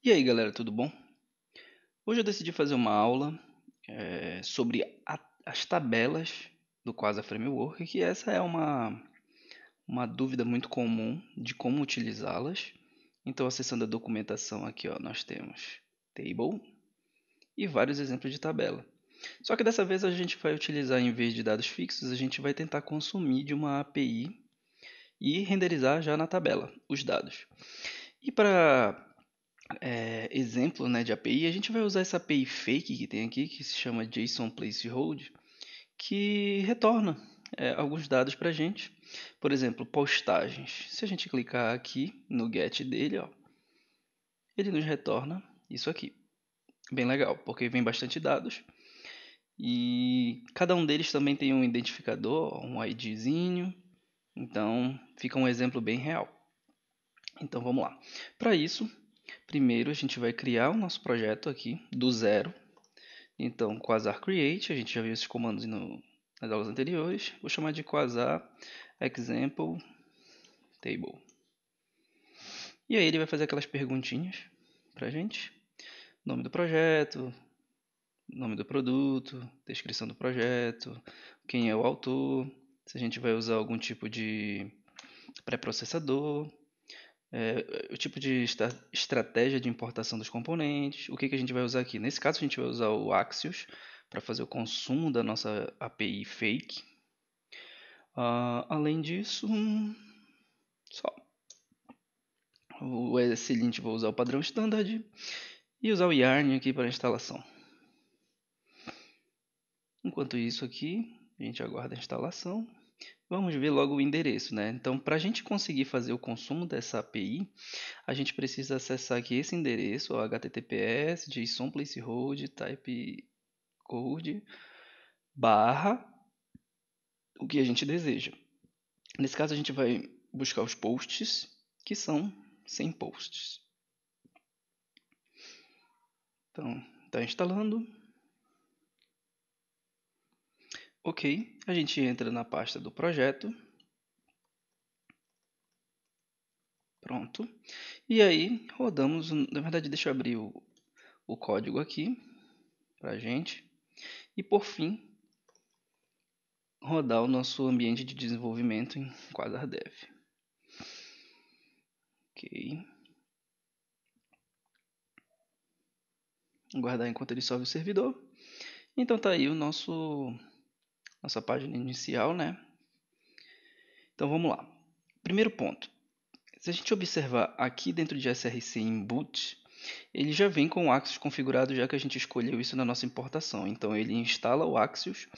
E aí galera, tudo bom? Hoje eu decidi fazer uma aula sobre as tabelas do Quasar Framework, que essa é uma dúvida muito comum de como utilizá-las. Então, acessando a documentação aqui, ó, nós temos Table e vários exemplos de tabela. Só que dessa vez a gente vai utilizar, em vez de dados fixos, a gente vai tentar consumir de uma API e renderizar já na tabela os dados. E para exemplo, né, de API, a gente vai usar essa API fake que tem aqui, que se chama JSON Placeholder, que retorna alguns dados para a gente. Por exemplo, postagens. Se a gente clicar aqui no get dele, ó, ele nos retorna isso aqui. Bem legal, porque vem bastante dados. E cada um deles também tem um identificador, um IDzinho. Então, fica um exemplo bem real. Então, vamos lá. Para isso, primeiro a gente vai criar o nosso projeto aqui do zero. Então, Quasar Create, a gente já viu esses comandos nas aulas anteriores. Vou chamar de Quasar Example Table. E aí ele vai fazer aquelas perguntinhas pra gente. Nome do projeto, nome do produto, descrição do projeto, quem é o autor, se a gente vai usar algum tipo de pré-processador, o tipo de estratégia de importação dos componentes, o que a gente vai usar aqui. Nesse caso a gente vai usar o Axios para fazer o consumo da nossa API fake. Além disso, só. O ESLint vou usar o padrão standard e usar o Yarn aqui para a instalação. Enquanto isso aqui, a gente aguarda a instalação. Vamos ver logo o endereço, né? Então, para a gente conseguir fazer o consumo dessa API, a gente precisa acessar aqui esse endereço, https JSON placeholder type code barra o que a gente deseja. Nesse caso, a gente vai buscar os posts, que são 100 posts. Então, está instalando. Ok, a gente entra na pasta do projeto. Pronto. E aí, rodamos. Na verdade, deixa eu abrir o código aqui pra gente. E por fim, rodar o nosso ambiente de desenvolvimento em Quasar Dev. Ok. Guardar enquanto ele sobe o servidor. Então tá aí nossa página inicial, né? Então vamos lá. Primeiro ponto. Se a gente observar aqui dentro de src inboot, ele já vem com o Axios configurado, já que a gente escolheu isso na nossa importação. Então ele instala o Axios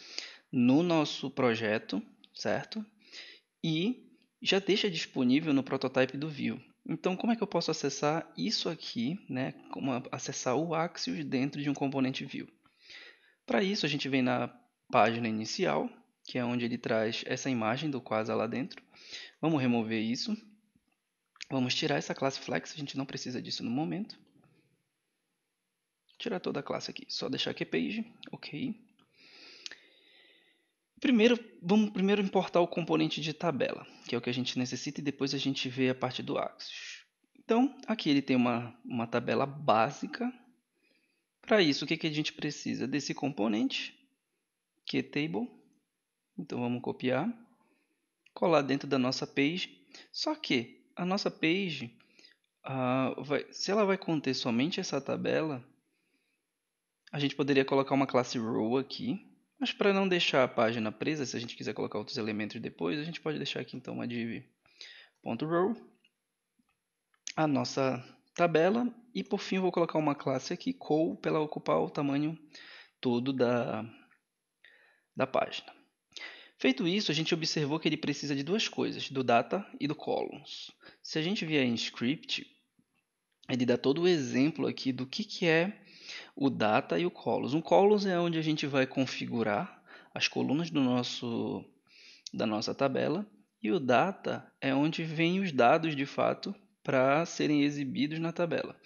no nosso projeto, certo? E já deixa disponível no prototype do Vue. Então, como é que eu posso acessar isso aqui, né? Como acessar o Axios dentro de um componente Vue? Para isso, a gente vem na página inicial, que é onde ele traz essa imagem do Quasar lá dentro. Vamos remover isso. Vamos tirar essa classe Flex, a gente não precisa disso no momento. Tirar toda a classe aqui, só deixar aqui page, ok. Vamos primeiro importar o componente de tabela, que é o que a gente necessita, e depois a gente vê a parte do Axios. Então, aqui ele tem uma tabela básica. Para isso, o que a gente precisa? Desse componente, que é table. Então, vamos copiar, colar dentro da nossa page. Só que a nossa page, se ela vai conter somente essa tabela, a gente poderia colocar uma classe row aqui. Mas para não deixar a página presa, se a gente quiser colocar outros elementos depois, a gente pode deixar aqui então uma div.row, a nossa tabela, e por fim eu vou colocar uma classe aqui, col, para ela ocupar o tamanho todo da página. Feito isso, a gente observou que ele precisa de duas coisas, do data e do columns. Se a gente vier em script, ele dá todo o exemplo aqui do que é o data e o columns. O columns é onde a gente vai configurar as colunas da nossa tabela, e o data é onde vem os dados de fato para serem exibidos na tabela.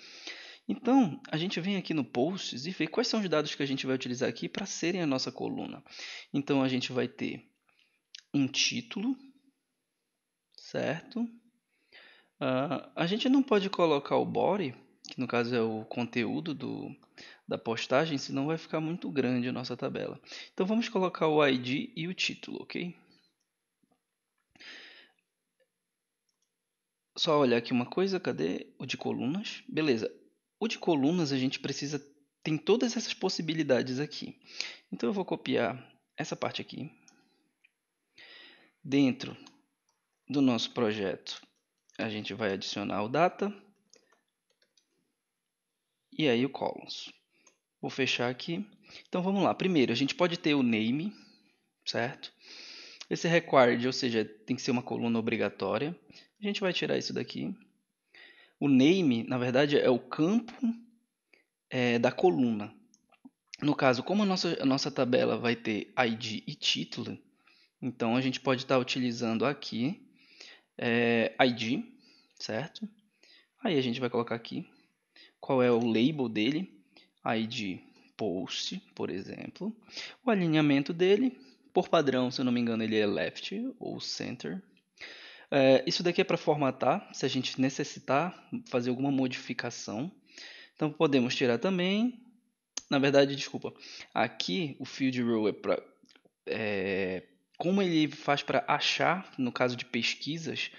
Então, a gente vem aqui no Posts e vê quais são os dados que a gente vai utilizar aqui para serem a nossa coluna. Então, a gente vai ter um título, certo? A gente não pode colocar o body, que no caso é o conteúdo da postagem, senão vai ficar muito grande a nossa tabela. Então vamos colocar o ID e o título, ok? Só olhar aqui uma coisa, cadê o de colunas? Beleza. O de colunas a gente precisa, tem todas essas possibilidades aqui. Então eu vou copiar essa parte aqui. Dentro do nosso projeto, a gente vai adicionar o data e aí o columns. Vou fechar aqui. Então vamos lá. Primeiro, a gente pode ter o name, certo? Esse required, ou seja, tem que ser uma coluna obrigatória. A gente vai tirar isso daqui. O name, na verdade, é o campo da coluna. No caso, como a nossa tabela vai ter ID e título, então a gente pode estar utilizando aqui ID, certo? Aí a gente vai colocar aqui qual é o label dele, ID post, por exemplo. O alinhamento dele, por padrão, se eu não me engano, ele é left ou center. Isso daqui é para formatar, se a gente necessitar fazer alguma modificação. Então podemos tirar também. Na verdade, desculpa. Aqui o field row é para como ele faz para achar, no caso de pesquisas,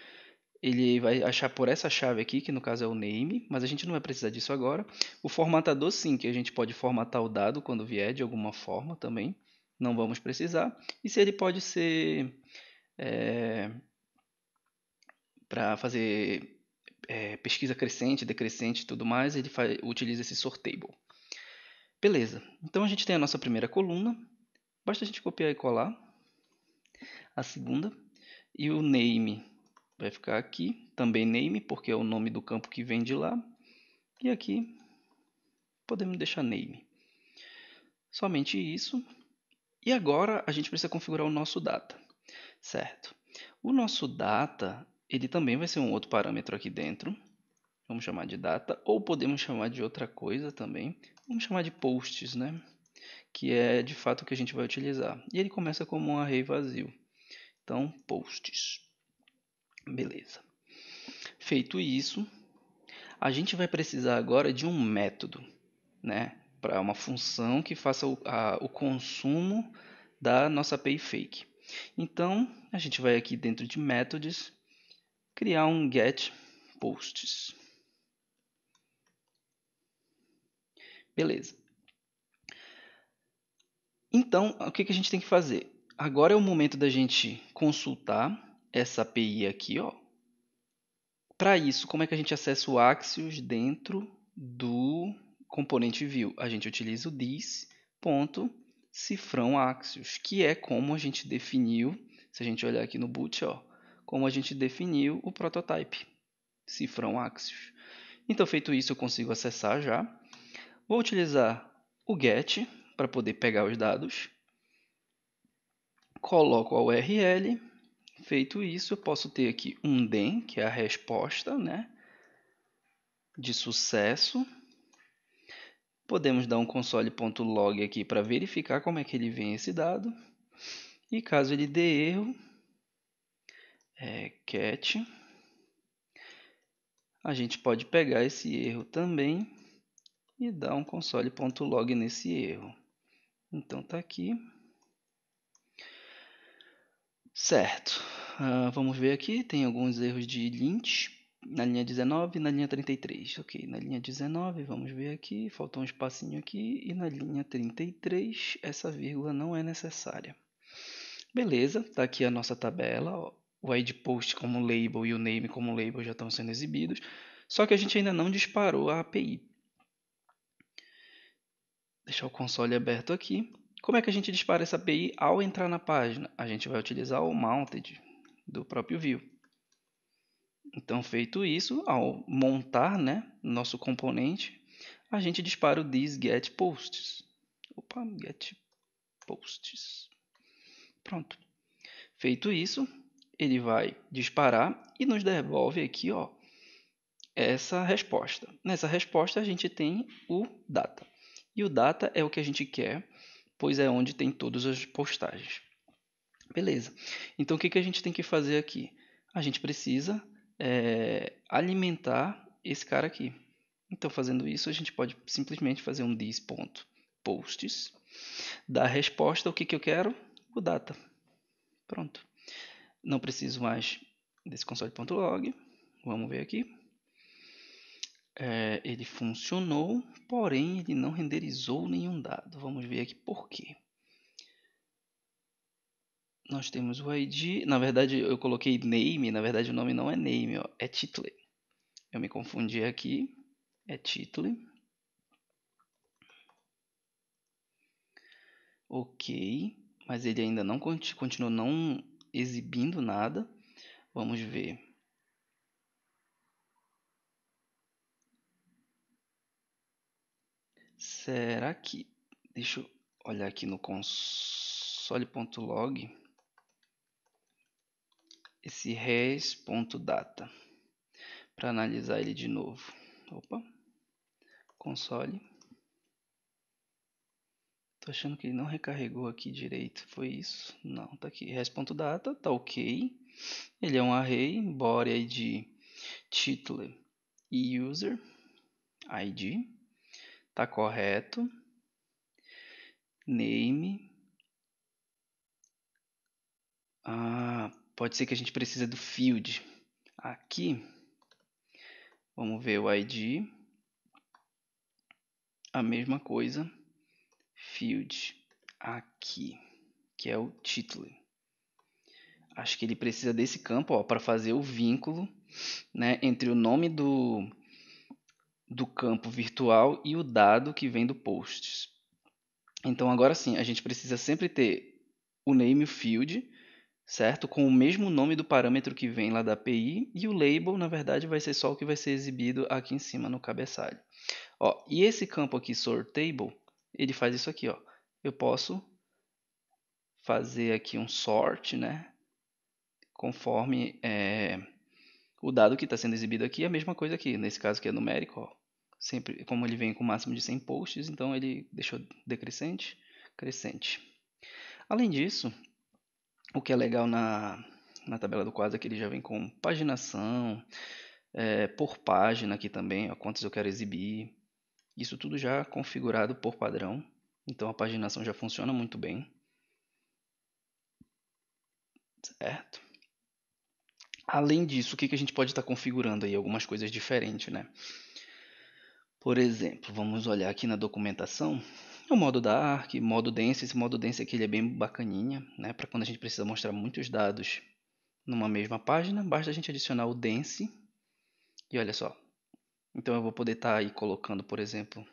ele vai achar por essa chave aqui, que no caso é o name, mas a gente não vai precisar disso agora. O formatador sim, que a gente pode formatar o dado quando vier de alguma forma também, não vamos precisar. E se ele pode ser para fazer pesquisa crescente, decrescente e tudo mais, ele utiliza esse sortable. Beleza, então a gente tem a nossa primeira coluna, basta a gente copiar e colar a segunda, e o name vai ficar aqui, também name, porque é o nome do campo que vem de lá, e aqui podemos deixar name. Somente isso. E agora a gente precisa configurar o nosso data, certo? O nosso data, ele também vai ser um outro parâmetro aqui dentro. Vamos chamar de data, ou podemos chamar de outra coisa também. Vamos chamar de posts, né? Que é de fato o que a gente vai utilizar. E ele começa como um array vazio. Então, posts. Beleza. Feito isso, a gente vai precisar agora de um método, né? Para uma função que faça o consumo da nossa API fake. Então, a gente vai aqui dentro de methods, criar um get posts. Beleza. Então, o que a gente tem que fazer? Agora é o momento da gente consultar essa API aqui, ó. Para isso, como é que a gente acessa o Axios dentro do componente view? A gente utiliza o this.cifrão Axios, que é como a gente definiu, se a gente olhar aqui no boot, ó, como a gente definiu o prototype, cifrão Axios. Então, feito isso, eu consigo acessar já. Vou utilizar o get para poder pegar os dados. Coloco a URL. Feito isso, eu posso ter aqui um DEM, que é a resposta, né, de sucesso. Podemos dar um console.log aqui para verificar como é que ele vem esse dado. E caso ele dê erro, cat, a gente pode pegar esse erro também e dar um console.log nesse erro. Então tá aqui. Certo. Vamos ver aqui, tem alguns erros de lint na linha 19 e na linha 33. Ok, na linha 19, vamos ver aqui, faltou um espacinho aqui, e na linha 33, essa vírgula não é necessária. Beleza, tá aqui a nossa tabela, ó. O id post como label e o name como label já estão sendo exibidos, só que a gente ainda não disparou a API. Deixar o console aberto aqui. Como é que a gente dispara essa API ao entrar na página? A gente vai utilizar o mounted do próprio view. Então, feito isso, ao montar, né, nosso componente, a gente dispara o this get posts. Opa, get posts. Pronto. Feito isso, ele vai disparar e nos devolve aqui, ó, essa resposta. Nessa resposta a gente tem o data. E o data é o que a gente quer, pois é onde tem todas as postagens. Beleza. Então o que a gente tem que fazer aqui? A gente precisa alimentar esse cara aqui. Então, fazendo isso, a gente pode simplesmente fazer um this.posts, dar a resposta, o que, que eu quero? O data. Pronto. Não preciso mais desse console.log. Vamos ver aqui. Ele funcionou, porém ele não renderizou nenhum dado. Vamos ver aqui por quê. Nós temos o ID, na verdade eu coloquei name, na verdade o nome não é name, ó, é title. Eu me confundi aqui, é title. Ok, mas ele ainda não continua não exibindo nada. Vamos ver. Será que... Deixa eu olhar aqui no console.log. Esse res.data. Para analisar ele de novo. Opa. Console. Tô achando que ele não recarregou aqui direito. Foi isso? Não, tá aqui. Res.data, tá ok. Ele é um array, body ID, título e user ID. Tá correto. Name. Pode ser que a gente precise do field. Aqui, vamos ver o ID. A mesma coisa. Field. Aqui, que é o título. Acho que ele precisa desse campo para fazer o vínculo, né, entre o nome do campo virtual e o dado que vem do posts. Então agora sim, a gente precisa sempre ter o name field, certo? Com o mesmo nome do parâmetro que vem lá da API, e o label, na verdade, vai ser só o que vai ser exibido aqui em cima no cabeçalho. Ó, e esse campo aqui, sortable, ele faz isso aqui, ó. Eu posso fazer aqui um sort, né? Conforme o dado que está sendo exibido aqui é a mesma coisa aqui. Nesse caso que é numérico, ó. Sempre, como ele vem com o máximo de 100 posts, então ele deixou decrescente, crescente. Além disso, o que é legal na tabela do quadro é que ele já vem com paginação, por página aqui também, ó, quantos eu quero exibir. Isso tudo já configurado por padrão. Então a paginação já funciona muito bem. Certo? Além disso, o que a gente pode estar configurando aí? Algumas coisas diferentes, né? Por exemplo, vamos olhar aqui na documentação. O modo Dark, modo Dense. Esse modo Dense aqui ele é bem bacaninha, né? Para quando a gente precisa mostrar muitos dados numa mesma página, basta a gente adicionar o Dense. E olha só. Então eu vou poder estar aí colocando, por exemplo,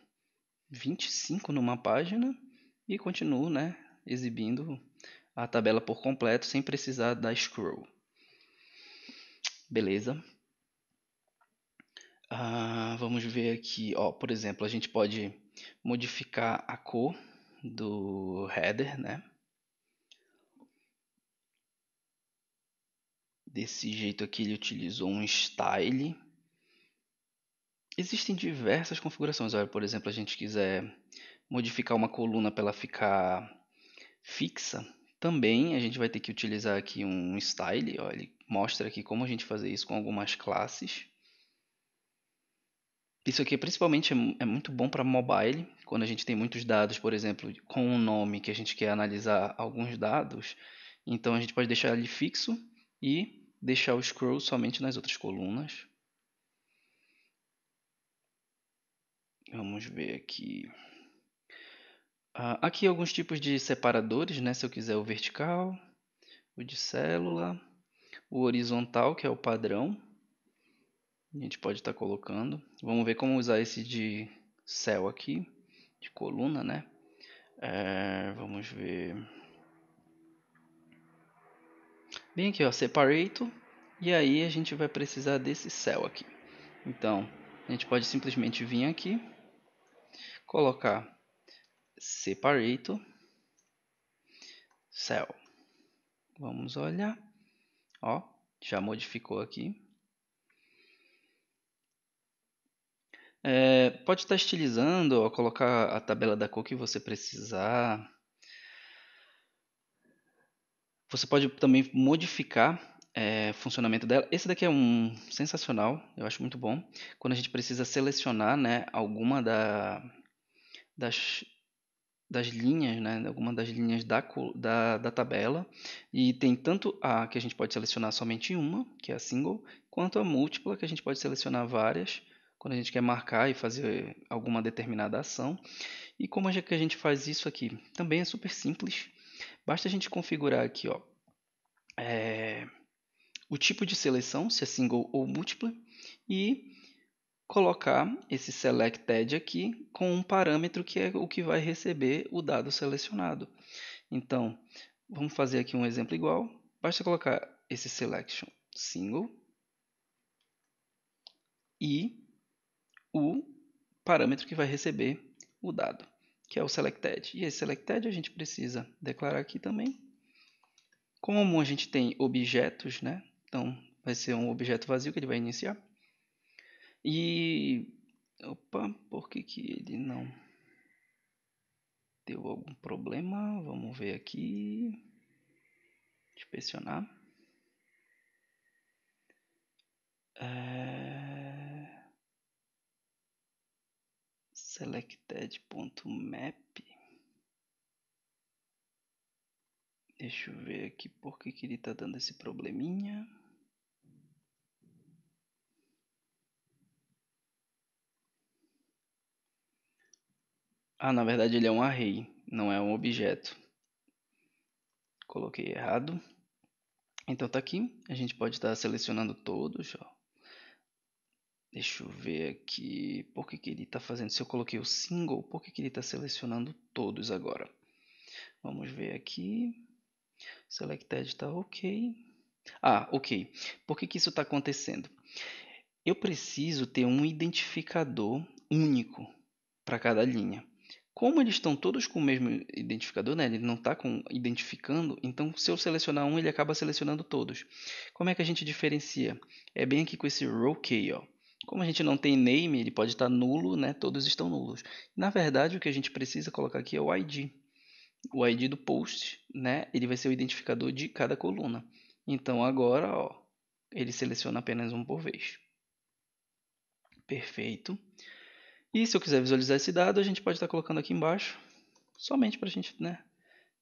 25 numa página e continuo, né, exibindo a tabela por completo sem precisar da scroll. Beleza? Vamos ver aqui, ó, por exemplo, a gente pode modificar a cor do header, né? Desse jeito aqui ele utilizou um style. Existem diversas configurações. Olha, por exemplo, a gente quiser modificar uma coluna para ela ficar fixa, também a gente vai ter que utilizar aqui um style. Ó, ele mostra aqui como a gente fazer isso com algumas classes. Isso aqui principalmente é muito bom para mobile, quando a gente tem muitos dados, por exemplo, com um nome que a gente quer analisar alguns dados. Então a gente pode deixar ele fixo e deixar o scroll somente nas outras colunas. Vamos ver aqui. Aqui alguns tipos de separadores, né? Se eu quiser o vertical, o de célula, o horizontal, que é o padrão. A gente pode estar colocando. Vamos ver como usar esse de cell aqui, de coluna, né? Vamos ver. Bem aqui, ó, separate. E aí a gente vai precisar desse cell aqui. Então, a gente pode simplesmente vir aqui, colocar separate cell. Vamos olhar. Ó, já modificou aqui. Pode estar estilizando ou colocar a tabela da cor que você precisar. Você pode também modificar funcionamento dela. Esse daqui é um sensacional, eu acho muito bom. Quando a gente precisa selecionar, né, alguma das, das linhas, né, alguma das linhas da tabela. E tem tanto a que a gente pode selecionar somente uma, que é a single, quanto a múltipla, que a gente pode selecionar várias, quando a gente quer marcar e fazer alguma determinada ação. E como é que a gente faz isso aqui? Também é super simples. Basta a gente configurar aqui, ó, o tipo de seleção, se é single ou múltipla, e colocar esse selected aqui com um parâmetro que é o que vai receber o dado selecionado. Então, vamos fazer aqui um exemplo igual. Basta colocar esse selection single e o parâmetro que vai receber o dado, que é o selected. E esse selected a gente precisa declarar aqui também. Como a gente tem objetos, né? Então, vai ser um objeto vazio que ele vai iniciar. E, opa, por que ele não deu algum problema? Vamos ver aqui. Inspecionar. Selected.map. Deixa eu ver aqui por que ele está dando esse probleminha. Na verdade ele é um array, não é um objeto. Coloquei errado. Então tá aqui, a gente pode estar selecionando todos. Ó. Deixa eu ver aqui, por que ele está fazendo, se eu coloquei o single, por que ele está selecionando todos agora? Vamos ver aqui, selected está ok. Ok, por que isso está acontecendo? Eu preciso ter um identificador único para cada linha. Como eles estão todos com o mesmo identificador, né? Ele não está identificando, então se eu selecionar um, ele acaba selecionando todos. Como é que a gente diferencia? É bem aqui com esse row key, ó. Como a gente não tem name, ele pode estar nulo, né? Todos estão nulos. Na verdade, o que a gente precisa colocar aqui é o ID. O ID do post, né? Ele vai ser o identificador de cada coluna. Então agora, ó, ele seleciona apenas um por vez. Perfeito. E se eu quiser visualizar esse dado, a gente pode estar colocando aqui embaixo, somente para a gente, né,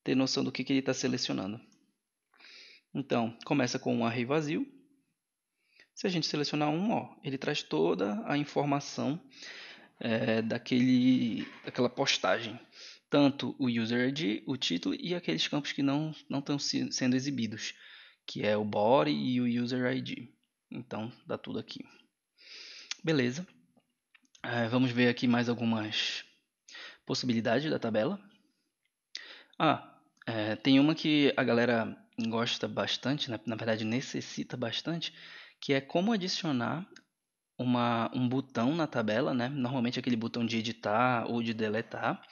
ter noção do que ele está selecionando. Então, começa com um array vazio. Se a gente selecionar um, ó, ele traz toda a informação daquela postagem. Tanto o user ID, o título e aqueles campos que não estão sendo exibidos, que é o body e o user ID. Então, dá tudo aqui. Beleza. Vamos ver aqui mais algumas possibilidades da tabela. Tem uma que a galera gosta bastante, né? Na verdade necessita bastante, que é como adicionar um botão na tabela, né? Normalmente aquele botão de editar ou de deletar.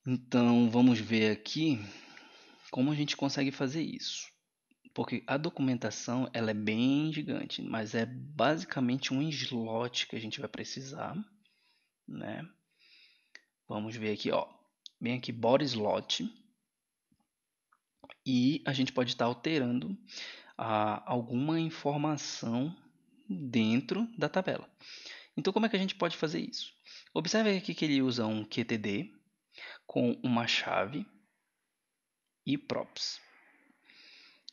Então vamos ver aqui como a gente consegue fazer isso. Porque a documentação ela é bem gigante, mas é basicamente um slot que a gente vai precisar, né? Vamos ver aqui, ó. Bem aqui, body slot. E a gente pode estar alterando alguma informação dentro da tabela. Então, como é que a gente pode fazer isso? Observe aqui que ele usa um QTD com uma chave e props.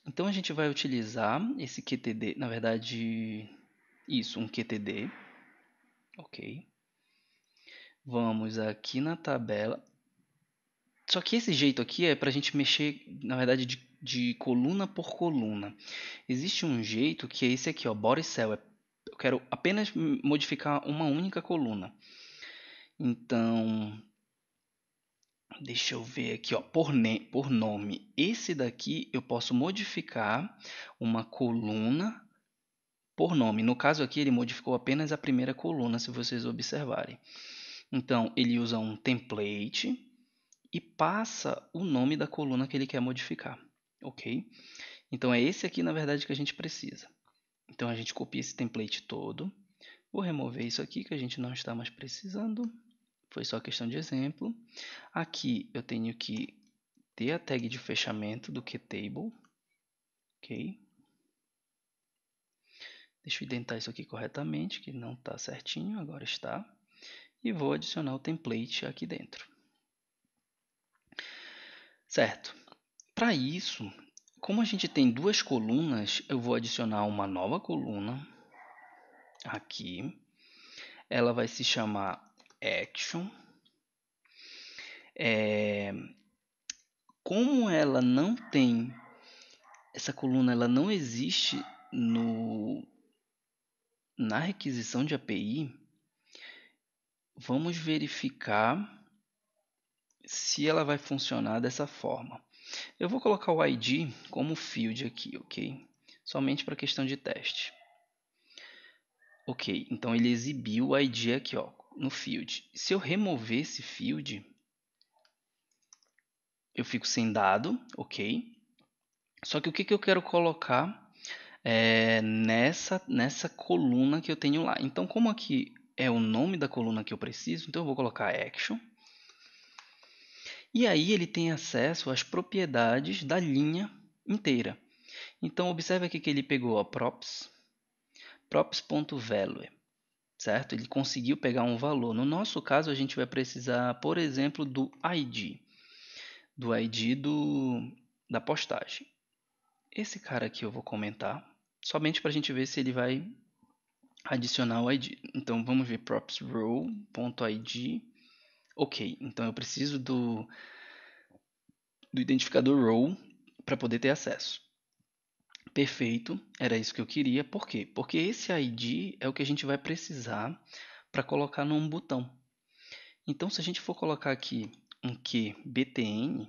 Então, a gente vai utilizar esse QTD, na verdade, um QTD. Ok. Vamos aqui na tabela. Só que esse jeito aqui é para a gente mexer, na verdade, de coluna por coluna. Existe um jeito que é esse aqui, ó, body cell. Eu quero apenas modificar uma única coluna. Então, deixa eu ver aqui, ó, por nome. Esse daqui eu posso modificar uma coluna por nome. No caso aqui, ele modificou apenas a primeira coluna, se vocês observarem. Então, ele usa um template e passa o nome da coluna que ele quer modificar, ok? Então, é esse aqui, na verdade, que a gente precisa. Então, a gente copia esse template todo. Vou remover isso aqui que a gente não está mais precisando. Foi só questão de exemplo. Aqui eu tenho que ter a tag de fechamento do QTable. Ok? Deixa eu indentar isso aqui corretamente, que não está certinho, agora está. E vou adicionar o template aqui dentro. Certo. Para isso, como a gente tem duas colunas, eu vou adicionar uma nova coluna aqui. Ela vai se chamar Action. Como ela não tem, essa coluna ela não existe na requisição de API, vamos verificar se ela vai funcionar dessa forma. Eu vou colocar o ID como field aqui, ok? Somente para questão de teste. Ok, então ele exibiu o ID aqui, ó, no field. Se eu remover esse field, eu fico sem dado, ok? Só que o que eu quero colocar nessa coluna que eu tenho lá. Então, como aqui é o nome da coluna que eu preciso, então eu vou colocar action. E aí ele tem acesso às propriedades da linha inteira. Então, observe aqui que ele pegou a props.value, certo? Ele conseguiu pegar um valor. No nosso caso, a gente vai precisar, por exemplo, do ID da postagem. Esse cara aqui eu vou comentar, somente para a gente ver se ele vai adicionar o ID. Então vamos ver props row.id. Ok, então eu preciso do identificador row para poder ter acesso. Perfeito, era isso que eu queria. Por quê? Porque esse ID é o que a gente vai precisar para colocar num botão. Então se a gente for colocar aqui um QBTN,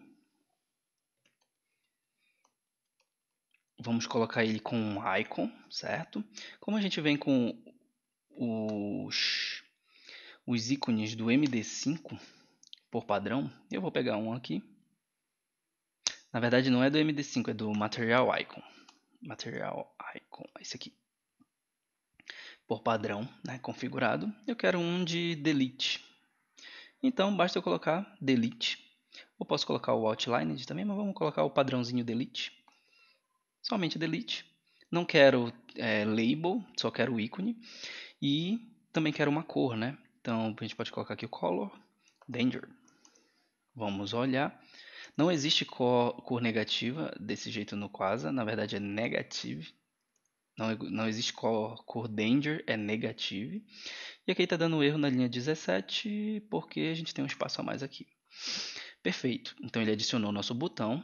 vamos colocar ele com um icon, certo? Como a gente vem com os ícones do MD5 por padrão, eu vou pegar um aqui. Na verdade não é do MD5, é do Material Icon. Material Icon, esse aqui. Por padrão, né, configurado. Eu quero um de Delete. Então basta eu colocar Delete. Eu posso colocar o Outlined também, mas vamos colocar o padrãozinho Delete. Somente Delete. Não quero label, só quero o ícone. E também quero uma cor, né? Então a gente pode colocar aqui o Color, Danger. Vamos olhar. Não existe cor negativa desse jeito no Quasar, na verdade é negative. Não existe cor danger, é negative. E aqui está dando erro na linha 17, porque a gente tem um espaço a mais aqui. Perfeito, então ele adicionou o nosso botão.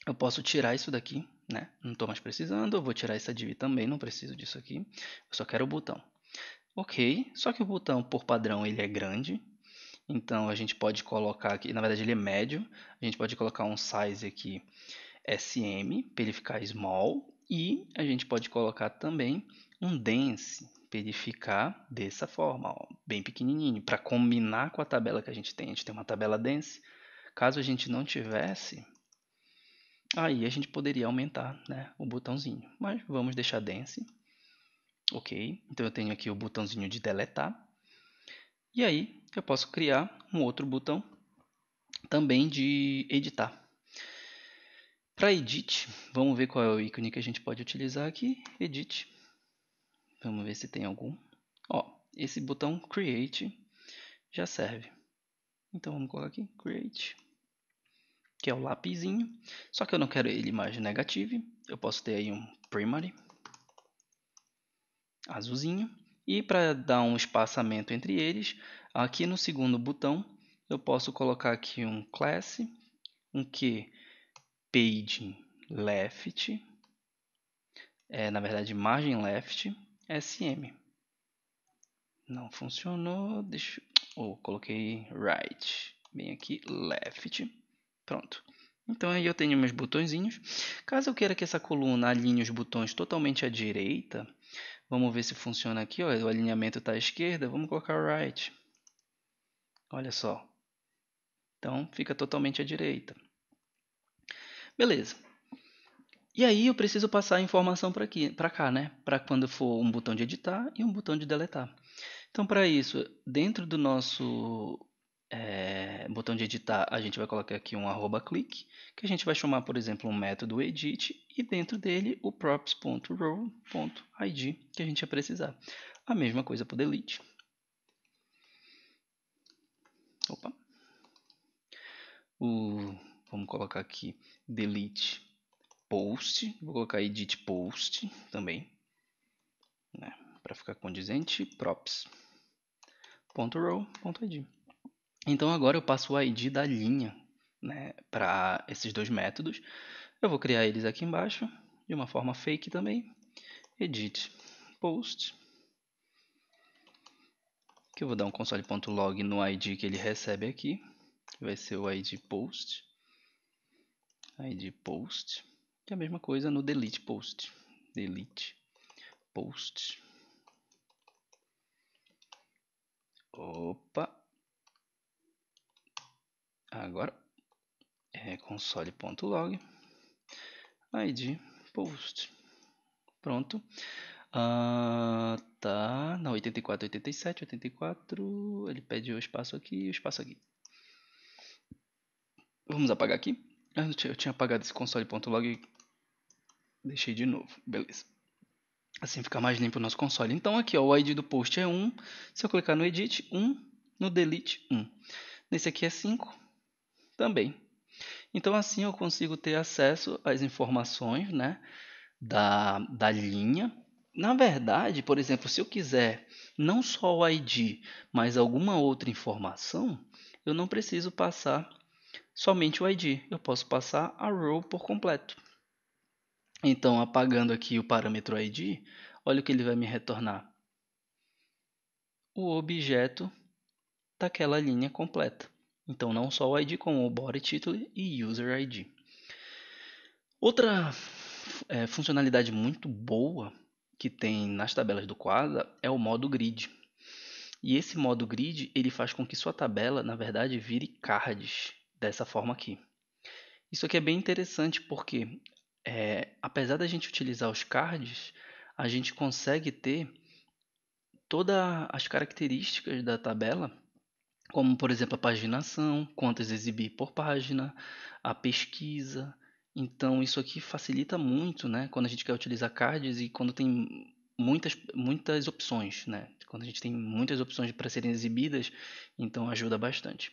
Eu posso tirar isso daqui, né? Não estou mais precisando, eu vou tirar essa div também, não preciso disso aqui. Eu só quero o botão. Ok, só que o botão por padrão ele é grande. Então a gente pode colocar aqui, na verdade ele é médio, a gente pode colocar um size aqui SM para ele ficar small e a gente pode colocar também um dense para ele ficar dessa forma, ó, bem pequenininho, para combinar com a tabela que a gente tem. A gente tem uma tabela dense. Caso a gente não tivesse, aí a gente poderia aumentar, né, o botãozinho, mas vamos deixar dense. Ok, então eu tenho aqui o botãozinho de deletar. E aí eu posso criar um outro botão também de editar. Para edit, vamos ver qual é o ícone que a gente pode utilizar aqui. Edit. Vamos ver se tem algum. Ó, esse botão Create já serve. Então vamos colocar aqui Create, que é o lapisinho. Só que eu não quero ele mais negativo. Eu posso ter aí um Primary, azulzinho. E para dar um espaçamento entre eles, aqui no segundo botão, eu posso colocar aqui um Class, um que Page Left, na verdade margem left, SM. Não funcionou, coloquei right, bem aqui, left, pronto. Então aí eu tenho meus botõezinhos. Caso eu queira que essa coluna alinhe os botões totalmente à direita, vamos ver se funciona aqui, ó, o alinhamento está à esquerda, vamos colocar right. Olha só. Então fica totalmente à direita. Beleza. E aí eu preciso passar a informação para cá, né? Para quando for um botão de editar e um botão de deletar. Então para isso, dentro do nosso botão de editar, a gente vai colocar aqui um @click, que a gente vai chamar, por exemplo, um método edit e dentro dele o props.row.id que a gente vai precisar. A mesma coisa para o delete. Opa. Vamos colocar aqui delete post, vou colocar edit post também, né, para ficar condizente, props.row.id. Então agora eu passo o ID da linha, né, para esses dois métodos. Eu vou criar eles aqui embaixo, de uma forma fake também. Edit post, que eu vou dar um console.log no ID que ele recebe aqui, que vai ser o ID post, que é a mesma coisa no delete post. Opa, agora console.log id post. Pronto. Tá, na 84, 87, 84, ele pede o espaço aqui e o espaço aqui. Vamos apagar aqui. Eu tinha apagado esse console.log e deixei de novo, beleza. Assim fica mais limpo o nosso console. Então aqui ó, o ID do post é 1, se eu clicar no edit, 1, no delete, 1. Nesse aqui é 5, também. Então assim eu consigo ter acesso às informações, né, da linha. Na verdade, por exemplo, se eu quiser não só o ID, mas alguma outra informação, eu não preciso passar somente o ID, eu posso passar a row por completo. Então, apagando aqui o parâmetro ID, olha o que ele vai me retornar. O objeto daquela linha completa. Então, não só o ID, como o body title e user ID. Outra funcionalidade muito boa que tem nas tabelas do Quasar é o modo grid. E esse modo grid ele faz com que sua tabela, na verdade, vire cards dessa forma aqui. Isso aqui é bem interessante porque, apesar da gente utilizar os cards, a gente consegue ter todas as características da tabela, como por exemplo a paginação, quantas exibir por página, a pesquisa. Então isso aqui facilita muito, né, quando a gente quer utilizar cards e quando tem muitas opções, né? Quando a gente tem muitas opções para serem exibidas, então ajuda bastante.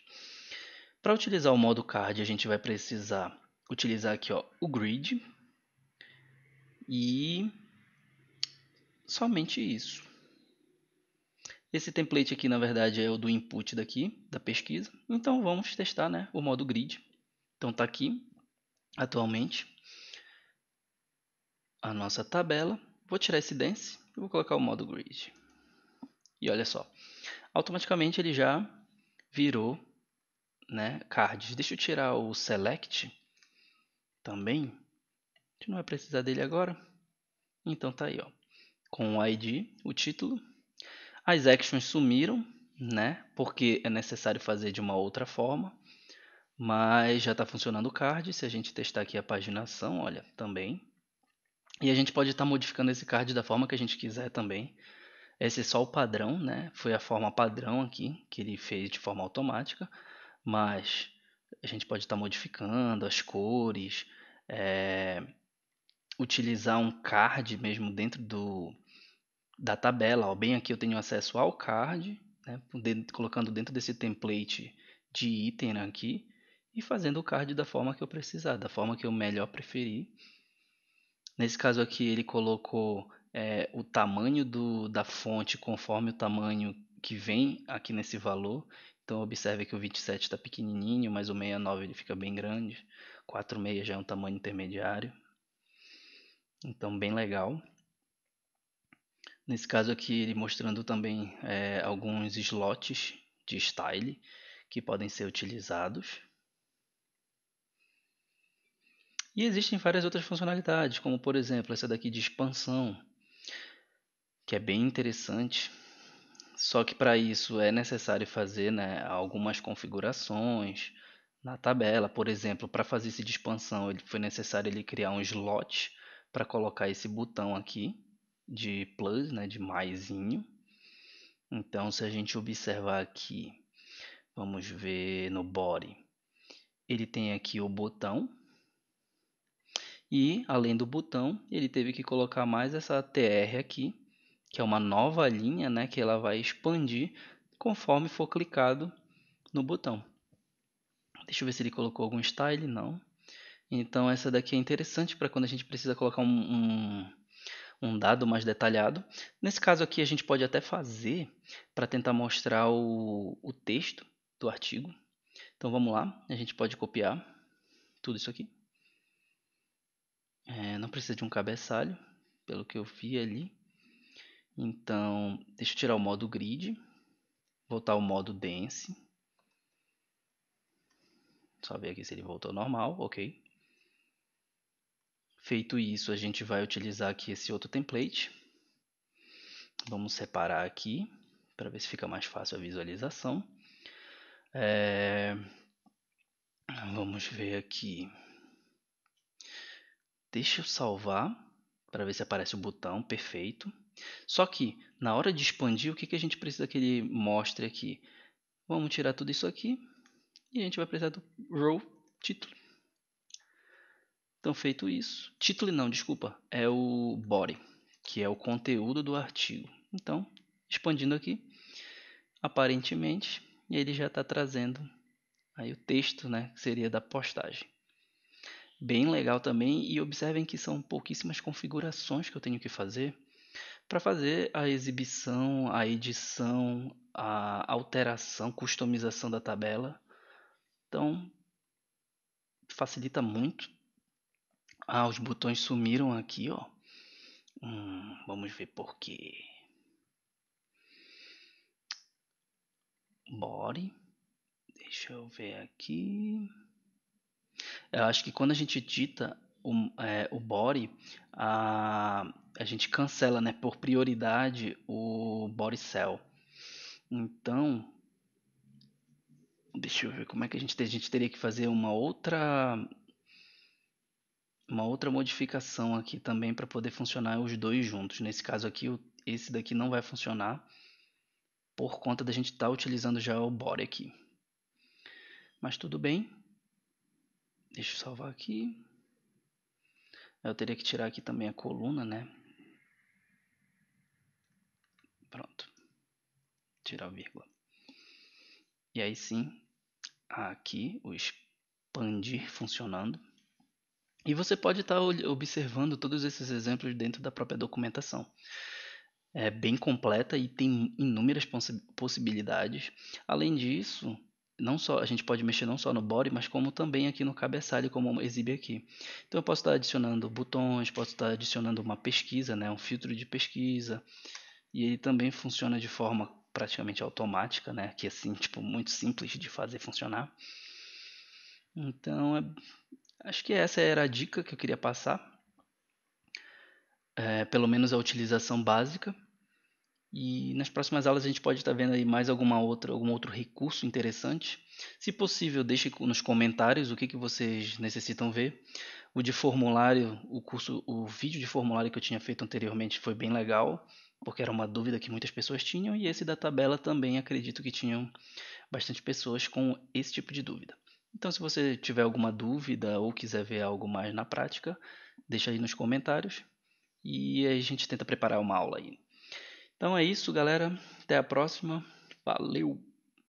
Para utilizar o modo card, a gente vai precisar utilizar aqui ó, o grid e somente isso. Esse template aqui, na verdade, é o do input daqui, da pesquisa. Então vamos testar, né, o modo grid. Então está aqui, atualmente, a nossa tabela. Vou tirar esse dense e vou colocar o modo grid. E olha só, automaticamente ele já virou, né, cards. Deixa eu tirar o select também. A gente não vai precisar dele agora. Então tá aí, ó, com o ID, o título. As actions sumiram, né, porque é necessário fazer de uma outra forma. Mas já está funcionando o card. Se a gente testar aqui a paginação, olha, também. E a gente pode estar modificando esse card da forma que a gente quiser também. Esse é só o padrão, né? Foi a forma padrão aqui, que ele fez de forma automática. Mas a gente pode estar modificando as cores, utilizar um card mesmo dentro da tabela. Ó, bem aqui eu tenho acesso ao card, né? Colocando dentro desse template de item aqui e fazendo o card da forma que eu precisar, da forma que eu melhor preferir. Nesse caso aqui ele colocou o tamanho da fonte conforme o tamanho que vem aqui nesse valor. Então observe que o 27 está pequenininho, mas o 69 ele fica bem grande. 46 já é um tamanho intermediário. Então bem legal. Nesse caso aqui ele mostrando também alguns slots de style que podem ser utilizados. E existem várias outras funcionalidades, como por exemplo essa daqui de expansão, que é bem interessante. Só que para isso é necessário fazer, né, algumas configurações na tabela. Por exemplo, para fazer esse de expansão, foi necessário ele criar um slot para colocar esse botão aqui de plus, né, de maisinho. Então, se a gente observar aqui Vamos ver no body. Ele tem aqui o botão. E, além do botão, ele teve que colocar mais essa TR aqui, que é uma nova linha, né, que ela vai expandir conforme for clicado no botão. Deixa eu ver se ele colocou algum style, não. Então essa daqui é interessante para quando a gente precisa colocar um dado mais detalhado. Nesse caso aqui a gente pode até fazer para tentar mostrar o texto do artigo. Então vamos lá, a gente pode copiar tudo isso aqui. Não precisa de um cabeçalho, pelo que eu vi ali. Então, deixa eu tirar o modo grid, voltar ao modo dense. Só ver aqui se ele voltou ao normal, ok. Feito isso, a gente vai utilizar aqui esse outro template. Vamos separar aqui, para ver se fica mais fácil a visualização. Vamos ver aqui. Deixa eu salvar, para ver se aparece o botão, perfeito. Só que, na hora de expandir, o que a gente precisa que ele mostre aqui? Vamos tirar tudo isso aqui, e a gente vai precisar do row título. Então, feito isso, título não, desculpa, é o body, que é o conteúdo do artigo. Então, expandindo aqui, aparentemente, ele já está trazendo aí o texto, né, que seria da postagem. Bem legal também, e observem que são pouquíssimas configurações que eu tenho que fazer para fazer a exibição, a edição, a alteração, customização da tabela. Então, facilita muito. Os botões sumiram aqui, ó. Vamos ver por quê. Body. Deixa eu ver aqui. Eu acho que quando a gente edita o body, a gente cancela, né, por prioridade o body cell. Então, deixa eu ver como é que a gente teria que fazer uma outra modificação aqui também para poder funcionar os dois juntos. Nesse caso aqui, esse daqui não vai funcionar por conta da gente estar utilizando já o body aqui. Mas tudo bem. Deixa eu salvar aqui. Eu teria que tirar aqui também a coluna, né? Pronto. Tirar a vírgula. E aí sim, aqui o expandir funcionando. E você pode estar observando todos esses exemplos dentro da própria documentação. É bem completa e tem inúmeras possibilidades. Além disso, não só a gente pode mexer não só no body, mas como também aqui no cabeçalho, como exibe aqui. Então eu posso estar adicionando botões, posso estar adicionando uma pesquisa, né, um filtro de pesquisa, e ele também funciona de forma praticamente automática, né, que é assim, tipo, muito simples de fazer funcionar. Então, acho que essa era a dica que eu queria passar. Pelo menos a utilização básica. E nas próximas aulas a gente pode estar vendo aí mais algum outro recurso interessante. Se possível, deixe nos comentários o que vocês necessitam ver. O de formulário, o vídeo de formulário que eu tinha feito anteriormente foi bem legal, porque era uma dúvida que muitas pessoas tinham, e esse da tabela também acredito que tinham bastante pessoas com esse tipo de dúvida. Então, se você tiver alguma dúvida ou quiser ver algo mais na prática, deixa aí nos comentários e a gente tenta preparar uma aula aí. Então é isso, galera. Até a próxima. Valeu!